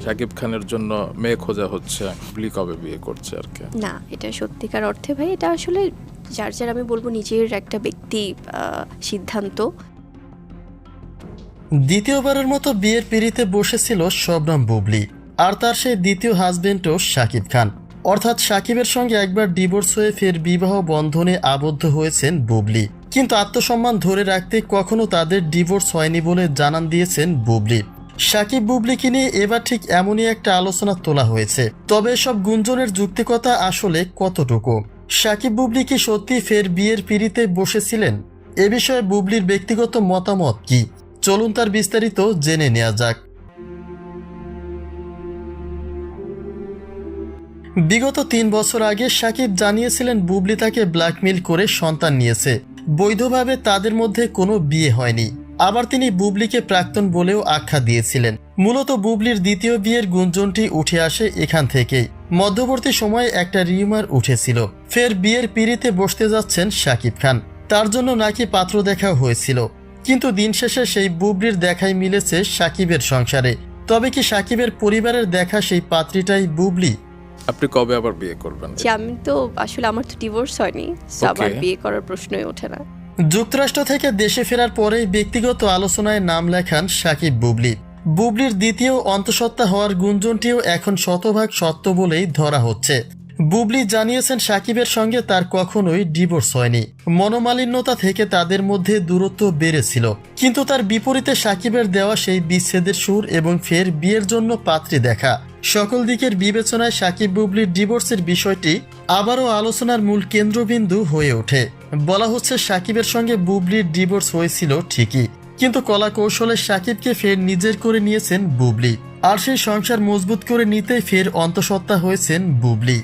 শাকিব খানের জন্য মেয়ে খোঁজা হচ্ছে, বুবলি কবে বিয়ে করছে আর কি। না, এটা সত্যিকার অর্থে ভাই এটা আসলে যার যার আমি বলবো নিজের একটা ব্যক্তি সিদ্ধান্ত। দ্বিতীয়বারের মতো বিয়ের পিঁড়িতে বসেছিল শবনম বুবলি, আর তার সেই দ্বিতীয় হাজবেন্ডও শাকিব খান। অর্থাৎ শাকিবের সঙ্গে একবার ডিভোর্স হয়ে ফের বিবাহ বন্ধনে আবদ্ধ হয়েছেন বুবলি, কিন্তু আত্মসম্মান ধরে রাখতে কখনো তাদের ডিভোর্স হয়নি বলে জানান দিয়েছেন বুবলি। শাকিব বুবলিকে নিয়ে এবার ঠিক এমনই একটা আলোচনা তোলা হয়েছে। তবে এসব গুঞ্জনের যুক্তিকতা আসলে কতটুকু? শাকিব বুবলি কি সত্যি ফের বিয়ের পিঁড়িতে বসেছিলেন? এ বিষয়ে বুবলির ব্যক্তিগত মতামত কি? চলুন তার বিস্তারিত জেনে নেওয়া যাক। বিগত ৩ বছর আগে শাকিব জানিয়েছিলেন বুবলি তাকে ব্ল্যাকমেইল করে সন্তান নিয়েছে, বৈধভাবে তাদের মধ্যে কোনো বিয়ে হয়নি। আবার তিনি বুবলিকে প্রাক্তন বলেও আখ্যা দিয়েছিলেন। মূলত বুবলির দ্বিতীয় বিয়ের গুঞ্জনটি উঠে আসে এখান থেকেই। মধ্যবর্তী সময়ে একটা রিউমার উঠেছিল ফের বিয়ের পিঁড়িতে বসতে যাচ্ছেন শাকিব খান, তার জন্য নাকি পাত্র দেখা হয়েছিল। কিন্তু দিন শেষে সেই বুবলির দেখাই মিলেছে শাকিবের সংসারে। তবে কি শাকিবের পরিবারের দেখা সেই পাত্রীটাই বুবলি? আপনি কবে আবার বিয়ে করবেন? যে আমি তো আসলে আমার তো ডিভোর্স হয়নি, so আবার বিয়ে করার প্রশ্নই ওঠে না। যুক্তরাষ্ট্র থেকে দেশে ফেরার পরেই ব্যক্তিগত আলোচনায় নাম লেখান শাকিব বুবলি। বুবলির দ্বিতীয় অন্তঃসত্ত্বা হওয়ার গুঞ্জনটিও এখন শতভাগ সত্য বলেই ধরা হচ্ছে। বুবলি জানিয়েছেন শাকিবের সঙ্গে তার কখনোই ডিভোর্স হয়নি, মনোমালিন্যতা থেকে তাদের মধ্যে দূরত্ব বেড়েছিল। কিন্তু তার বিপরীতে শাকিবের দেওয়া সেই বিচ্ছেদের সুর এবং ফের বিয়ের জন্য পাত্রী দেখা, সকল দিকের বিবেচনায় শাকিব বুবলির ডিভোর্সের বিষয়টি আবারও আলোচনার মূল কেন্দ্রবিন্দু হয়ে ওঠে। বলা হচ্ছে শাকিবের সঙ্গে বুবলির ডিভোর্স হয়েছিল ঠিকই, কিন্তু কলা কৌশলে শাকিবকে ফের নিজের করে নিয়েছেন বুবলি, আর সেই সংসার মজবুত করে নিতে ফের অন্তঃসত্ত্বা হয়েছেন বুবলি।